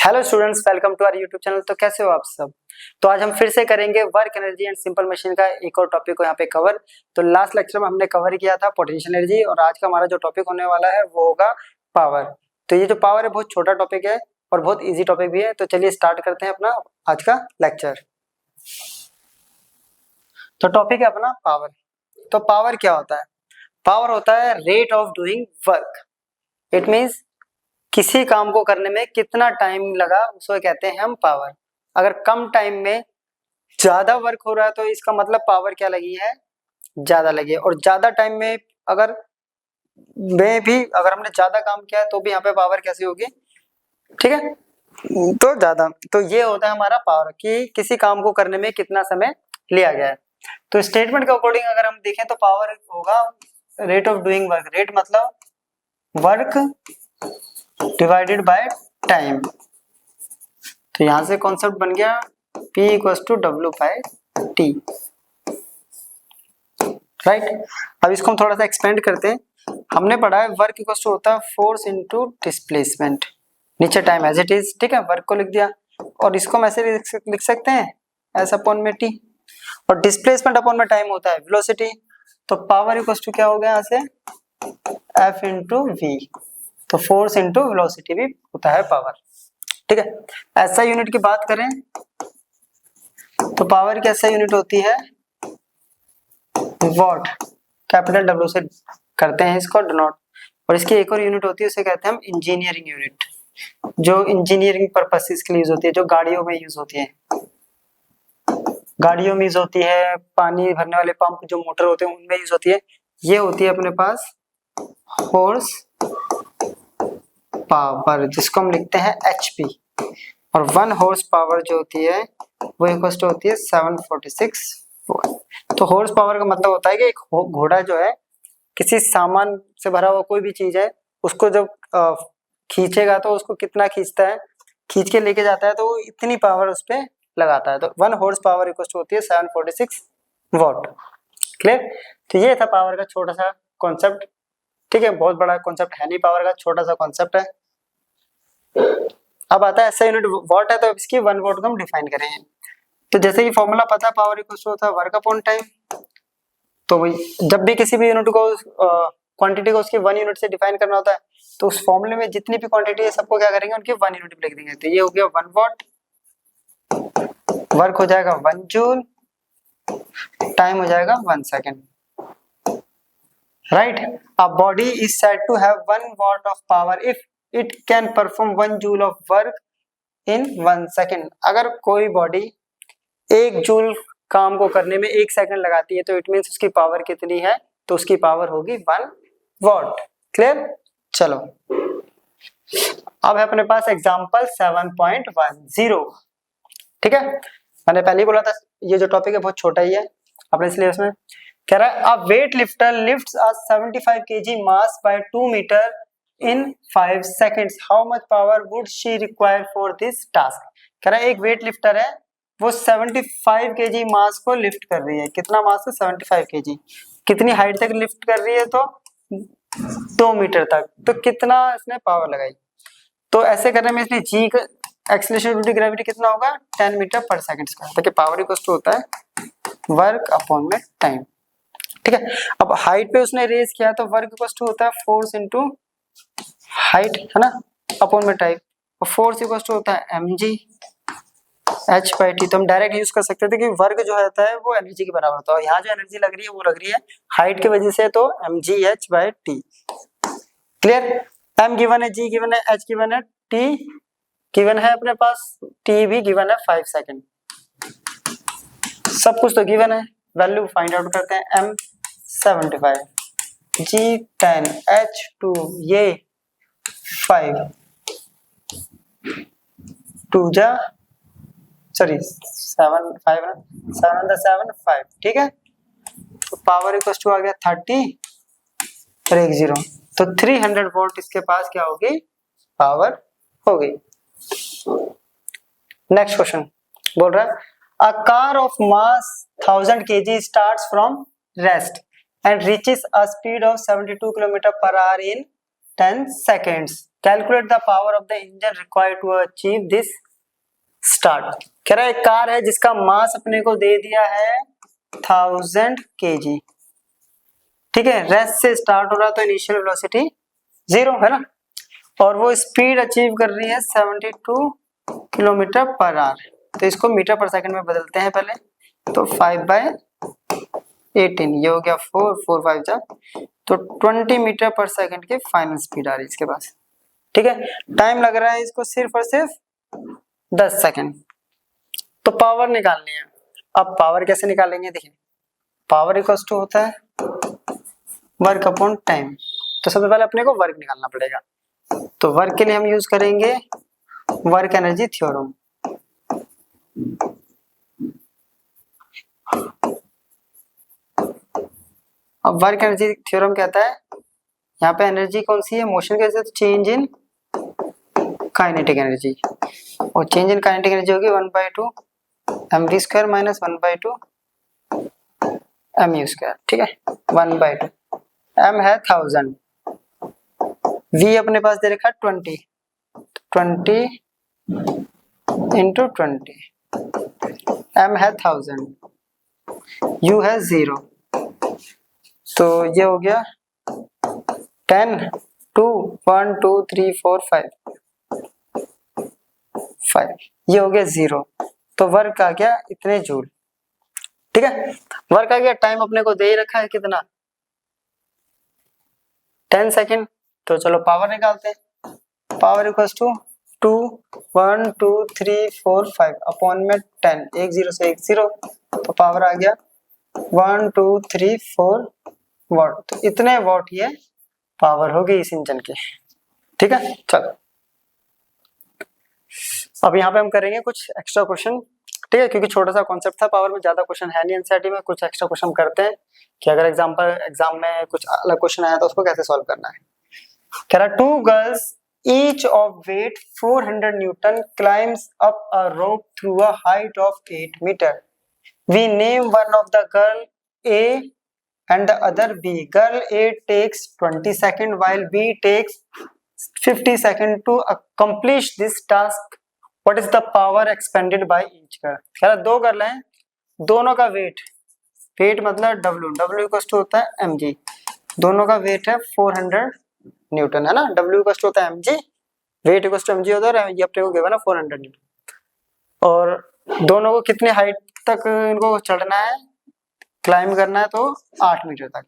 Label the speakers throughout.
Speaker 1: Hello students, welcome to our YouTube channel. तो कैसे हो आप सब। तो आज हम फिर से करेंगे work energy and simple machine का एक और टॉपिक को यहाँ पे कवर। तो लास्ट लेक्चर में हमने कवर किया था पोटेंशियल एनर्जी और आज का हमारा जो टॉपिक होने वाला है वो होगा पावर। तो ये जो पावर है बहुत छोटा टॉपिक है और बहुत ईजी टॉपिक भी है। तो चलिए स्टार्ट करते हैं अपना आज का लेक्चर। तो टॉपिक है अपना पावर। तो पावर क्या होता है? पावर होता है rate of doing work. It means किसी काम को करने में कितना टाइम लगा उसको कहते हैं हम पावर। अगर कम टाइम में ज्यादा वर्क हो रहा है तो इसका मतलब पावर क्या लगी है? ज्यादा लगी है। और ज्यादा टाइम में अगर हमने ज्यादा काम किया है तो भी यहाँ पे पावर कैसी होगी? ठीक है, तो ज्यादा। तो ये होता है हमारा पावर कि किसी काम को करने में कितना समय लिया गया है। तो स्टेटमेंट के अकॉर्डिंग अगर हम देखें तो पावर होगा rate of doing work. Rate मतलब वर्क डिवाइडेड बाय टाइम। तो यहां से कॉन्सेप्ट बन गया P equals to W by T, right. अब इसको हम थोड़ा सा एक्सपेंड करते हैं। हमने पढ़ा है वर्क इक्वल्स टू होता है फोर्स इनटू डिस्प्लेसमेंट। नीचे टाइम एज इट इज, ठीक है, वर्क को लिख दिया और इसको हम ऐसे लिख सकते हैं एस अपॉन में T और डिस्प्लेसमेंट अपॉन में टाइम होता है वेलोसिटी। तो पावर इक्वल्स टू क्या हो गया यहाँ से F इंटू V। तो फोर्स इंटू वेलोसिटी भी होता है पावर, ठीक है। ऐसा यूनिट की बात करें तो पावर की ऐसा यूनिट होती है वॉट, कैपिटल W से करते हैं इसको डिनोट। और इसकी एक और यूनिट होती है उसे कहते हैं हम इंजीनियरिंग यूनिट, जो इंजीनियरिंग पर्पसेस के लिए यूज होती है, जो गाड़ियों में यूज होती है। गाड़ियों में यूज होती है, पानी भरने वाले पंप जो मोटर होते हैं उनमें यूज होती है। ये होती है अपने पास हॉर्स पावर, जिसको हम लिखते हैं HP। और 1 हॉर्स पावर जो होती है वो इक्वल टू होती है 746 वोल्ट। तो हॉर्स पावर का मतलब होता है कि एक घोड़ा जो है किसी सामान से भरा हुआ कोई भी चीज है उसको जब खींचेगा तो उसको कितना खींचता है, खींच के लेके जाता है, तो वो इतनी पावर उस पर लगाता है। तो 1 हॉर्स पावर इक्वल टू होती है 746 वॉट। क्लियर? तो ये था पावर का छोटा सा कॉन्सेप्ट, ठीक है। बहुत बड़ा कॉन्सेप्ट है नहीं पावर का, छोटा सा कॉन्सेप्ट है। अब आता है ऐसा यूनिट वॉट है, तो इसकी 1 वॉट को हम डिफाइन करेंगे। तो जैसे कि फॉर्मूला पता है पावर इक्वल टू होता है वर्क अपॉन टाइम। तो वही जब भी किसी भी यूनिट को क्वांटिटी को उसकी 1 यूनिट से डिफाइन करना होता है तो उस फॉर्मूले में जितनी भी क्वांटिटी है सबको क्या करेंगे, उनकी 1 यूनिट लिख देंगे। तो ये हो गया 1 वॉट, वर्क हो जाएगा 1 जूल, टाइम हो जाएगा 1 second, right? A body is said to have 1 watt of power if it can perform 1 joule of work in 1 second। अगर कोई बॉडी 1 जूल काम को करने में 1 सेकंड लगाती है तो इट मीन्स उसकी पावर कितनी है? तो उसकी पावर होगी 1 वॉट। क्लियर? चलो अब है अपने पास एग्जांपल 7.10, ठीक है। मैंने पहले ही बोला था ये जो टॉपिक है बहुत छोटा ही है अपने सिलेबस में। कह रहा है a weight lifter lifts a 75 kg mass by 2 metre in 5 seconds, how much power would she require for this task. कह रहा है एक वेट लिफ्टर है वो 75 kg मास को लिफ्ट कर रही है। कितना मास है? 75 kg। कितनी हाइट तक लिफ्ट कर रही है? तो 2 मीटर तक। तो कितना इसने पावर लगाई? तो ऐसे करने में इसलिए जी का एक्सीलरेशन ड्यू टू ग्रेविटी कितना होगा? 10 मीटर पर सेकंड स्क्वायर। ताकि पावर इक्वल टू होता है वर्क अपॉन में टाइम, ठीक है। अब हाइट पे उसने रेज किया तो वर्क इक्वल टू होता है फोर्स इनटू हाइट, है ना, अपॉन में टाइम। और फोर्स इक्वल टू होता है mg h बाई टी। तो हम डायरेक्ट यूज कर सकते थे कि वर्क जो होता है वो एनर्जी के बराबर होता है और यहाँ जो एनर्जी लग रही है वो लग रही है हाइट की वजह से, तो mg h by T. Clear? m given है, g गिवन है, h गिवन है, t गिवन है अपने पास, t भी गिवन है 5 सेकंड। सब कुछ तो गिवन है। वैल्यू फाइंड आउट करते हैं। m 75, g 10, h 2, ये 5, 2 जा सॉरी 7 5 ना, 7 द 7 5, ठीक है। तो पावर इक्वल टू आ गया 30 और 1 0। तो 300 वोल्ट इसके पास क्या होगी? पावर हो गई। नेक्स्ट क्वेश्चन बोल रहा है a car of mass 1000 kg starts from rest and reaches a speed of 72 km per hour in 10 seconds। Calculate the power of the engine required to achieve this start. कह रहा है एक car है जिसका मास अपने को दे दिया है 1000 kg, ठीक है, रेस्ट से स्टार्ट हो रहा तो इनिशियल वेलोसिटी 0 है ना, और वो स्पीड अचीव कर रही है 72 किलोमीटर पर आवर। तो इसको मीटर पर सेकंड में बदलते हैं पहले, तो 5/18 ये हो गया 4 4 5 जा, तो 20 मीटर पर सेकंड की फाइनल स्पीड आ रही है इसके पास, ठीक है। टाइम लग रहा है इसको सिर्फ और सिर्फ 10 सेकंड। तो पावर निकालनी है। अब पावर कैसे निकालेंगे, देखिए पावर इक्वल्स टू होता है वर्क अपॉन टाइम। तो सबसे पहले अपने को वर्क निकालना पड़ेगा, तो वर्क के लिए हम यूज करेंगे वर्क एनर्जी थ्योरम। अब वर्क एनर्जी थ्योरम कहता है यहाँ पे एनर्जी कौन सी है, मोशन के साथ चेंज इन काइनेटिक एनर्जी, और चेंज इन काइनेटिक एनर्जी होगी 1/2 mv² माइनस 1/2 mu², ठीक है। 1/2 m है 1000, v अपने पास दे रखा है 20 into 20, m है 1000, u है 0, तो ये हो गया 10 2 1 2 3 4 5 ये हो गया 0, तो वर्क आ गया इतने जूल, ठीक है। वर्क आ गया, टाइम अपने को दे ही रखा है कितना 10 सेकेंड। तो चलो पावर निकालते हैं, पावर इक्वल्स टू 2 1 2 3 4 5 अपॉन में 10, एक 0 से एक 0, तो पावर आ गया 1 2 3 4 वॉट। तो इतने वॉट ये पावर होगी इस इंजन की, ठीक है। चलो अब यहाँ पे हम करेंगे कुछ एक्स्ट्रा क्वेश्चन, ठीक है, क्योंकि छोटा सा कॉन्सेप्ट था, पावर में ज्यादा क्वेश्चन है नहीं एनसीईआरटी में, कुछ एक्स्ट्रा क्वेश्चन करते हैं कि अगर एग्जाम में कुछ अलग क्वेश्चन आया तो उसको कैसे सॉल्व करना है। कह रहा 2 girls each of weight 400 Newton climbs up a rope through a height of 8 meter. We name one of the girl A and the other B. Girl A takes 20 seconds while B takes 50 seconds to accomplish this task. What is the power expended by each girl? कह रहा 2 girl हैं, दोनों का wait मतलब W equal to होता है mg, दोनों का वेट है 400 न्यूटन है ना, W इक्वल टू होता है mg, weight equal to mg होता है, ये अपने को गिवन है 400 न्यूटन, और दोनों को कितने हाइट तक इनको चढ़ना है, क्लाइंब करना है, तो 8 मीटर तक।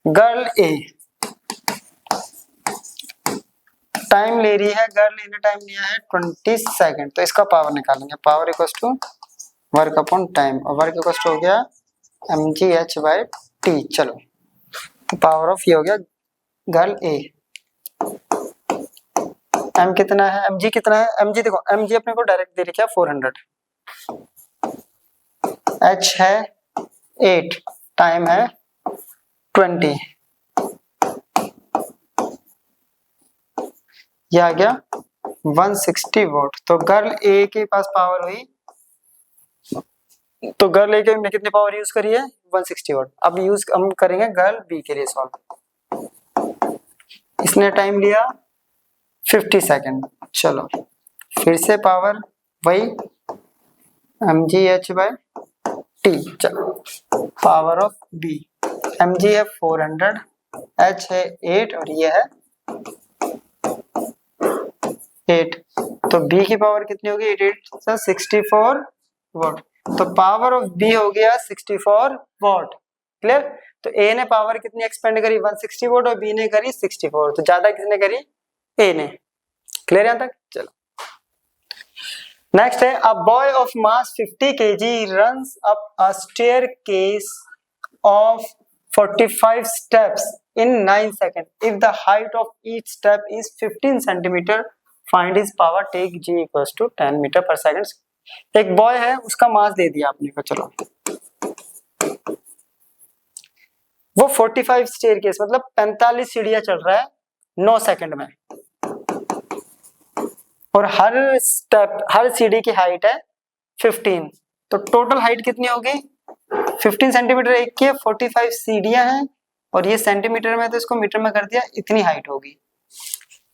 Speaker 1: गर्ल ए टाइम ले रही है, गर्ल ए ने टाइम लिया है 20 सेकंड, तो इसका पावर निकालेंगे, power equal to work upon time, और वर्क इक्वल टू हो गया mgh/t। चलो तो पावर ऑफ ये हो गया गर्ल ए, m कितना है, mg कितना है, mg देखो mg अपने को डायरेक्ट दे रखा है 400, h है 8, टाइम है 20, ये आ गया 160 वॉट। तो गर्ल ए के पास पावर हुई, तो गर्ल ए के ने कितनी पावर यूज करी है 160 वॉट। अब यूज हम करेंगे गर्ल बी के लिए सॉल्व, इसने टाइम लिया 50 सेकेंड, चलो फिर से पावर वही mgh/t, चलो पावर ऑफ बी, mg है 400, h है 8 और ये है 8, तो b की पावर कितनी होगी 8 64 वॉट, तो पावर ऑफ b हो गया 64 वॉट। क्लियर, तो a ने पावर कितनी एक्सपेंड करी 160 वॉट और b ने करी 64, तो ज्यादा किसने करी a ने। क्लियर यहां तक, चलो नेक्स्ट है a boy of mass 50 kg runs up a staircase of 45 steps in 9 seconds. If the height of each step is 15 centimeter, find his power. Take g equals to 10 meter per second. एक boy है, उसका मास दे दिया आपने को, चलो वो 45 staircase मतलब 45 सीढ़ियां चढ़ रहा है 9 सेकंड में, और हर स्टेप हर सीढ़ी की हाइट है 15, तो टोटल हाइट कितनी होगी 15 सेंटीमीटर एक की, 45 सीढ़ियां हैं और ये सेंटीमीटर में, तो इसको मीटर में कर दिया, इतनी हाइट होगी।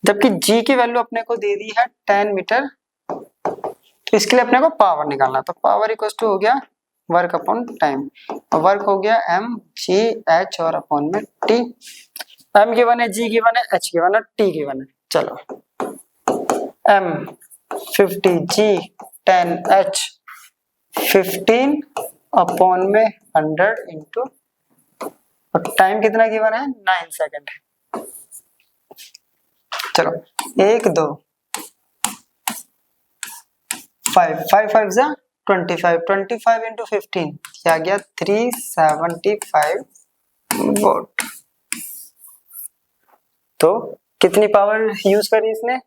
Speaker 1: जबकि जी की वैल्यू अपने को दे दी है 10 मीटर, तो इसके लिए अपने को पावर निकालना, तो पावर इक्वल टू हो गया वर्क अपॉन टाइम, और वर्क हो गया एम जी एच और अपॉन में टी। एम गिवन है, जी गिवन है, एच गिवन है, टी गिवन है। चलो एम 50, जी 10, एच 15 अपॉन में 100 इंटू, और टाइम कितना गिवन है 9 सेकेंड। चलो 1 2 5 5 5 जा 25, 25 इंटू 15 क्या गया 375 वोल्ट। तो कितनी पावर यूज करी इसने,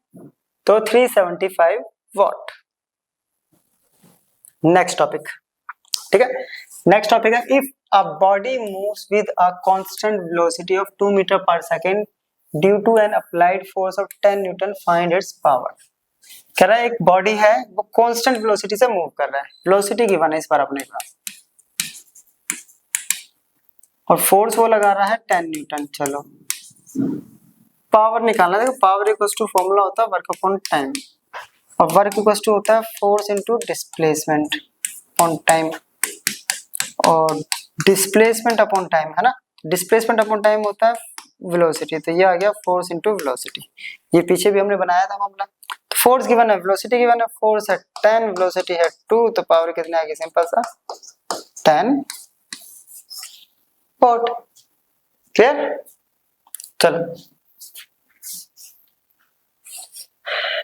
Speaker 1: तो 375 वॉट। नेक्स्ट टॉपिक, ठीक है, नेक्स्ट टॉपिक है if a body moves with a constant velocity of 2 metre per second due to an applied force of 10 newton find its power. कह रहा है एक बॉडी है वो कांस्टेंट वेलोसिटी से मूव कर रहा है, वेलोसिटी गिवन है इस बार अपने पास, और फोर्स वो लगा रहा है 10 न्यूटन। चलो पावर निकालना है, देखो पावर इक्वल टू फॉर्मूला होता है वर्क अपॉन टाइम, और वर्क इक्वल टू होता है force into displacement on time, और डिस्प्लेसमेंट अपॉन टाइम है ना, डिस्प्लेसमेंट अपॉन टाइम होता है वेलोसिटी, तो ये आ गया फोर्स इनटू वेलोसिटी। ये पीछे भी हमने बनाया था मामला। तो फोर्स गिवन है, वेलोसिटी गिवन है, फोर्स है 10, वेलोसिटी है 2, तो पावर कितने आ गई, सिंपल सा 10 वॉट। क्लियर। चलो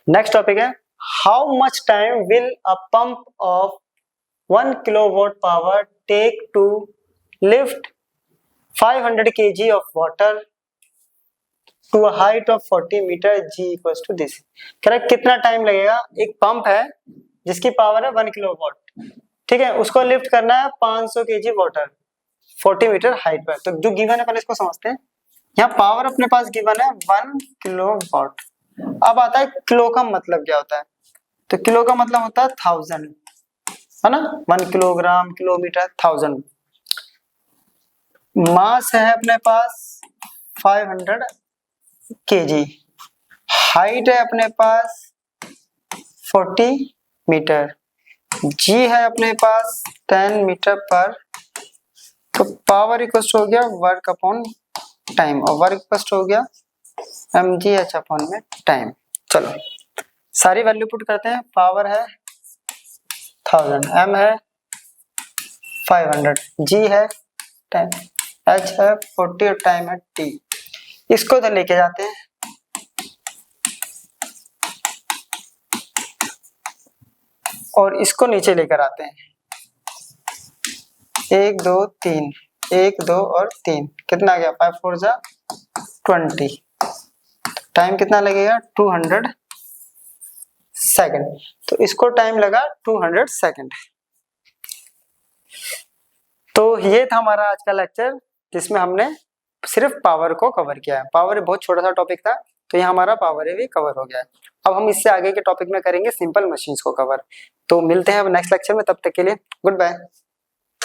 Speaker 1: नेक्स्ट टॉपिक है how much time will a pump of 1 kilowatt power take to lift 500 kg of water to a height of 40 metre, g equals to this। Correct, कितना time लगेगा, एक pump है जिसकी power है 1 kilowatt, ठीक है, उसको लिफ्ट करना है 500 kg वाटर 40 मीटर हाइट पर। तो जो गिवन है पहले इसको समझते हैं। यहाँ पावर अपने पास गिवन है 1 किलोवाट। अब आता है किलो का मतलब क्या होता है, तो किलो का मतलब होता है 1000, है ना, 1 किलोग्राम, किलोमीटर, 1000। मास है अपने पास 500 kg, हाइट है अपने पास 40 मीटर, जी है अपने पास 10 मीटर पर, तो पावर इक्वल हो गया वर्क अपॉन टाइम, और वर्क इक्वल हो गया एम जी एच अपॉन में टाइम। चलो सारी वैल्यू पुट करते हैं। पावर है 1000, एम है 500, जी है 10, एच है 40 और टाइम है टी। इसको इधर लेके जाते हैं, और इसको नीचे लेकर आते हैं। 1 2 3, 1 2 और 3, कितना गया 5 4 जा 20। टाइम कितना लगेगा 200 सेकंड, तो इसको टाइम लगा 200 सेकंड। तो ये था हमारा आज का लेक्चर जिसमें हमने सिर्फ पावर को कवर किया है। पावर बहुत छोटा सा टॉपिक था, तो यहाँ हमारा पावर भी कवर हो गया है। अब हम इससे आगे के टॉपिक में करेंगे सिंपल मशीन्स को कवर। तो मिलते हैं अब नेक्स्ट लेक्चर में, तब तक के लिए गुड बाय।